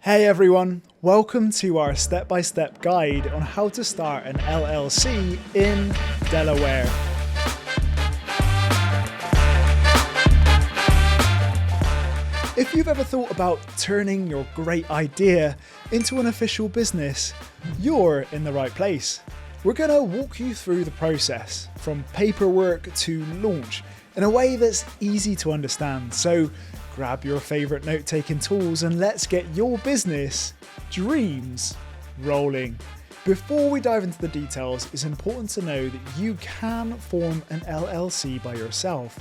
Hey everyone, welcome to our step-by-step guide on how to start an LLC in Delaware. If you've ever thought about turning your great idea into an official business, you're in the right place. We're going to walk you through the process from paperwork to launch in a way that's easy to understand. So grab your favorite note-taking tools and let's get your business dreams rolling. Before we dive into the details, it's important to know that you can form an LLC by yourself,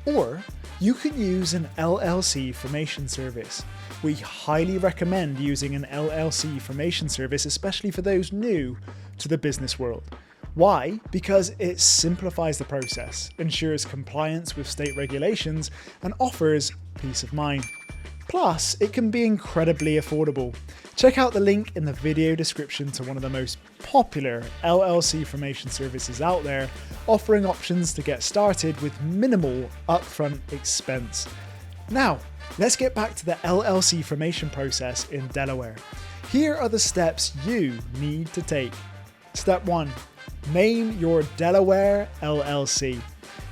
or you can use an LLC formation service. We highly recommend using an LLC formation service, especially for those new to the business world. Why? Because it simplifies the process, ensures compliance with state regulations, and offers peace of mind. Plus, it can be incredibly affordable. Check out the link in the video description to one of the most popular LLC formation services out there, offering options to get started with minimal upfront expense. Now, let's get back to the LLC formation process in Delaware. Here are the steps you need to take. Step 1. Name your Delaware LLC.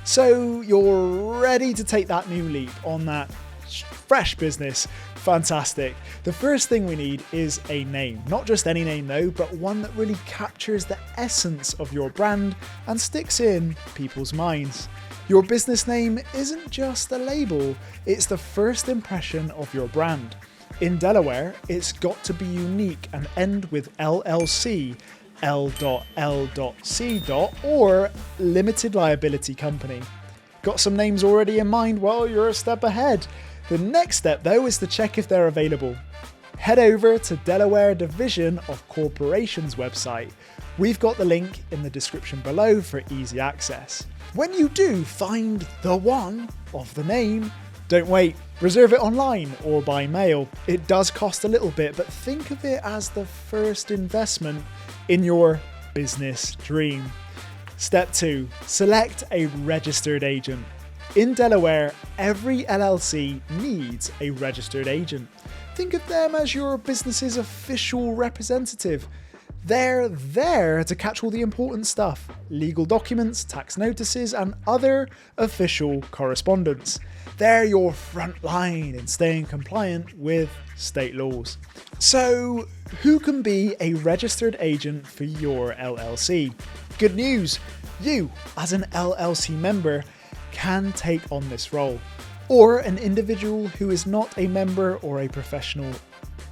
So you're ready to take that new leap on that fresh business. Fantastic. The first thing we need is a name. Not just any name though, but one that really captures the essence of your brand and sticks in people's minds. Your business name isn't just a label, it's the first impression of your brand. In Delaware, it's got to be unique and end with LLC, L.L.C. or limited liability company. Got some names already in mind? Well, you're a step ahead. The next step though is to check if they're available. Head over to Delaware Division of Corporations website. We've got the link in the description below for easy access. When you do find the one of the name, don't wait. Reserve it online or by mail. It does cost a little bit, but think of it as the first investment in your business dream. Step 2. Select a registered agent. In Delaware, every LLC needs a registered agent. Think of them as your business's official representative. They're there to catch all the important stuff: legal documents, tax notices, and other official correspondence. They're your front line in staying compliant with state laws. So, who can be a registered agent for your LLC? Good news! You, as an LLC member, can take on this role. Or an individual who is not a member or a professional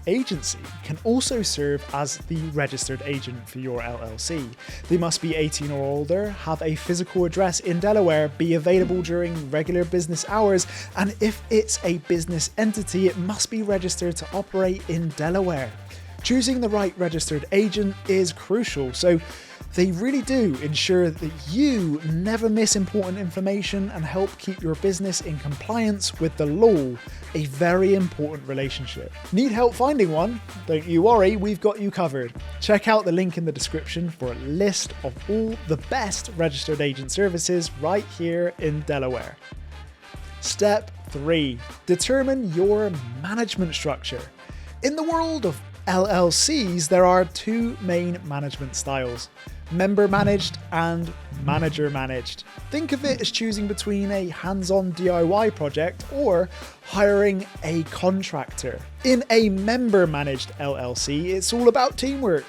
agency can also serve as the registered agent for your LLC. They must be 18 or older, have a physical address in Delaware, be available during regular business hours, and if it's a business entity, it must be registered to operate in Delaware. Choosing the right registered agent is crucial, so they really do ensure that you never miss important information and help keep your business in compliance with the law, a very important relationship. Need help finding one? Don't you worry, we've got you covered. Check out the link in the description for a list of all the best registered agent services right here in Delaware. Step 3. Determine your management structure. In the world of LLCs, there are two main management styles: member managed and manager managed. Think of it as choosing between a hands-on DIY project or hiring a contractor. In a member managed LLC, it's all about teamwork.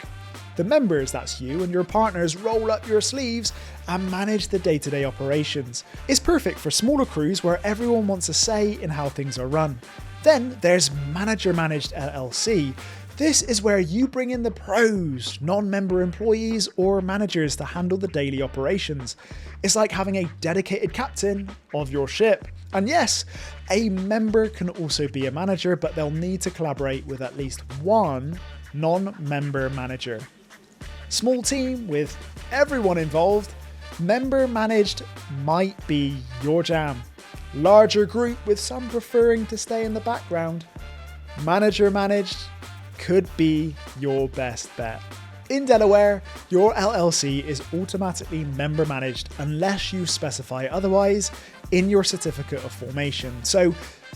The members, that's you and your partners, roll up your sleeves and manage the day-to-day operations. It's perfect for smaller crews where everyone wants a say in how things are run. Then there's manager managed LLC. This is where you bring in the pros, non-member employees or managers to handle the daily operations. It's like having a dedicated captain of your ship. And yes, a member can also be a manager, but they'll need to collaborate with at least one non-member manager. Small team with everyone involved, member managed might be your jam. Larger group with some preferring to stay in the background, manager managed could be your best bet. In Delaware, your LLC is automatically member managed unless you specify otherwise in your certificate of formation. So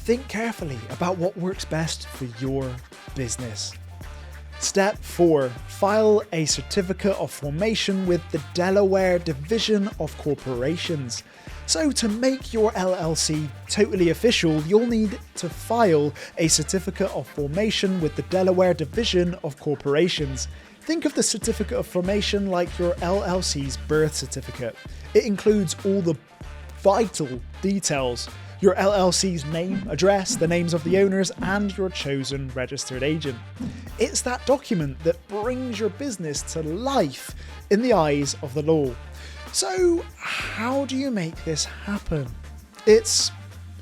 think carefully about what works best for your business. Step 4. File a certificate of formation with the Delaware Division of Corporations. So to make your LLC totally official, you'll need to file a certificate of formation with the Delaware Division of Corporations. Think of the certificate of formation like your LLC's birth certificate. It includes all the vital details: your LLC's name, address, the names of the owners, and your chosen registered agent. It's that document that brings your business to life in the eyes of the law. So, how do you make this happen? It's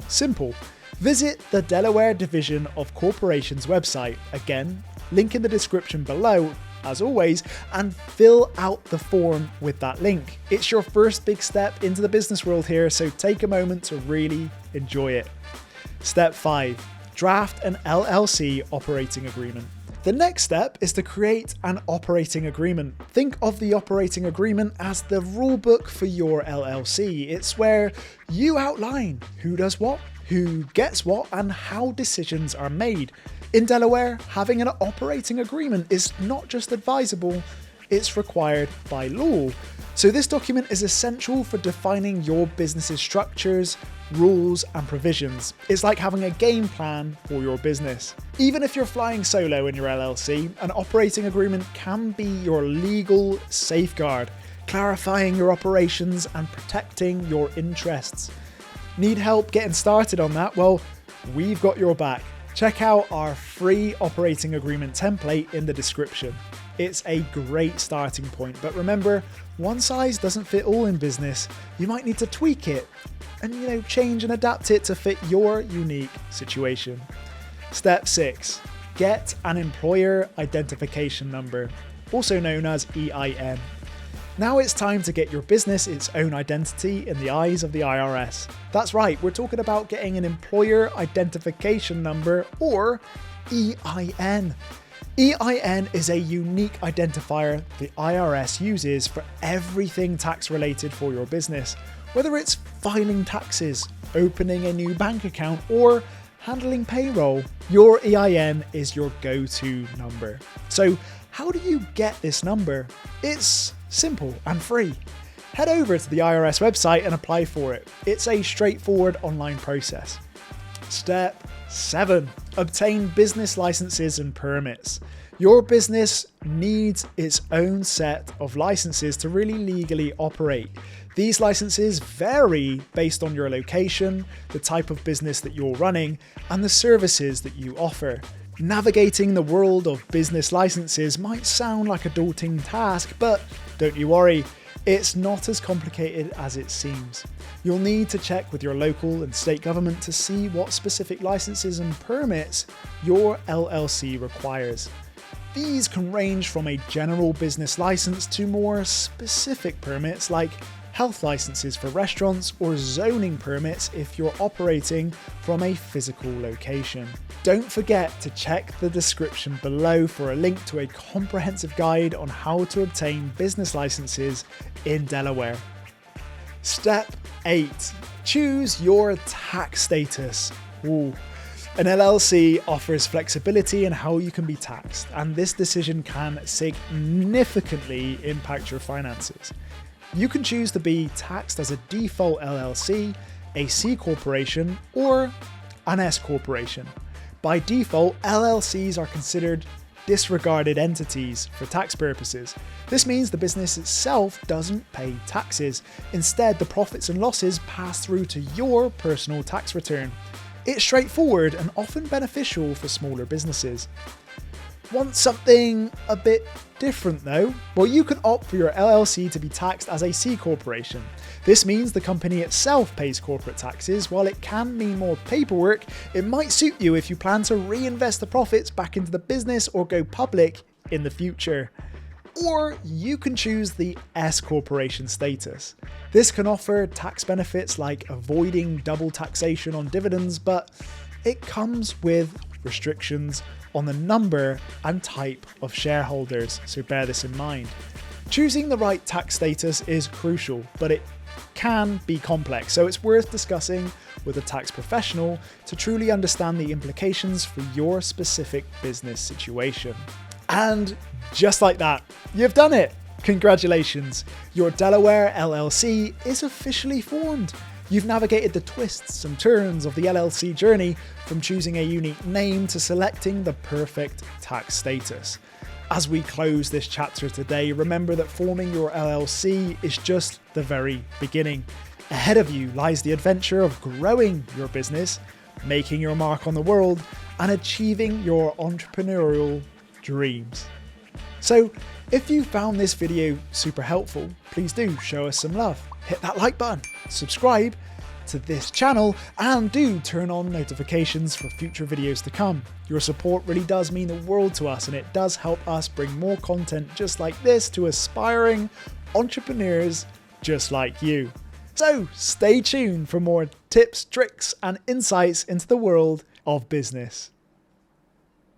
simple. Visit the Delaware Division of Corporations website, again, link in the description below, as always, and fill out the form with that link. It's your first big step into the business world here, so take a moment to really enjoy it. Step 5. Draft an LLC operating agreement. The next step is to create an operating agreement. Think of the operating agreement as the rulebook for your LLC. It's where you outline who does what, who gets what, and how decisions are made. In Delaware, having an operating agreement is not just advisable, it's required by law. So this document is essential for defining your business's structures, rules, and provisions. It's like having a game plan for your business. Even if you're flying solo in your LLC, an operating agreement can be your legal safeguard, clarifying your operations and protecting your interests. Need help getting started on that? Well, we've got your back. Check out our free operating agreement template in the description. It's a great starting point, but remember, one size doesn't fit all in business. You might need to tweak it and change and adapt it to fit your unique situation. Step 6. Get an employer identification number, also known as EIN. Now it's time to get your business its own identity in the eyes of the IRS. That's right, we're talking about getting an employer identification number, or EIN. EIN is a unique identifier the IRS uses for everything tax related for your business. Whether it's filing taxes, opening a new bank account, or handling payroll, your EIN is your go-to number. So how do you get this number? It's simple and free. Head over to the IRS website and apply for it. It's a straightforward online process. Step 7. Obtain business licenses and permits. Your business needs its own set of licenses to really legally operate. These licenses vary based on your location, the type of business that you're running, and the services that you offer. Navigating the world of business licenses might sound like a daunting task, but don't you worry, it's not as complicated as it seems. You'll need to check with your local and state government to see what specific licenses and permits your LLC requires. These can range from a general business license to more specific permits like health licenses for restaurants or zoning permits if you're operating from a physical location. Don't forget to check the description below for a link to a comprehensive guide on how to obtain business licenses in Delaware. Step 8. Choose your tax status. Ooh. An LLC offers flexibility in how you can be taxed, and this decision can significantly impact your finances. You can choose to be taxed as a default LLC, a C corporation, or an S corporation. By default, LLCs are considered disregarded entities for tax purposes. This means the business itself doesn't pay taxes. Instead, the profits and losses pass through to your personal tax return. It's straightforward and often beneficial for smaller businesses. Want something a bit different though? Well, you can opt for your LLC to be taxed as a C corporation. This means the company itself pays corporate taxes. While it can mean more paperwork, it might suit you if you plan to reinvest the profits back into the business or go public in the future. Or you can choose the S corporation status. This can offer tax benefits like avoiding double taxation on dividends, but it comes with restrictions on the number and type of shareholders, so bear this in mind. Choosing the right tax status is crucial, but it can be complex, so it's worth discussing with a tax professional to truly understand the implications for your specific business situation. And just like that, you've done it! Congratulations! Your Delaware LLC is officially formed. You've navigated the twists and turns of the LLC journey, from choosing a unique name to selecting the perfect tax status. As we close this chapter today, remember that forming your LLC is just the very beginning. Ahead of you lies the adventure of growing your business, making your mark on the world, and achieving your entrepreneurial dreams. So, if you found this video super helpful, please do show us some love. Hit that like button, subscribe to this channel, and do turn on notifications for future videos to come. Your support really does mean the world to us, and it does help us bring more content just like this to aspiring entrepreneurs just like you. So stay tuned for more tips, tricks, and insights into the world of business.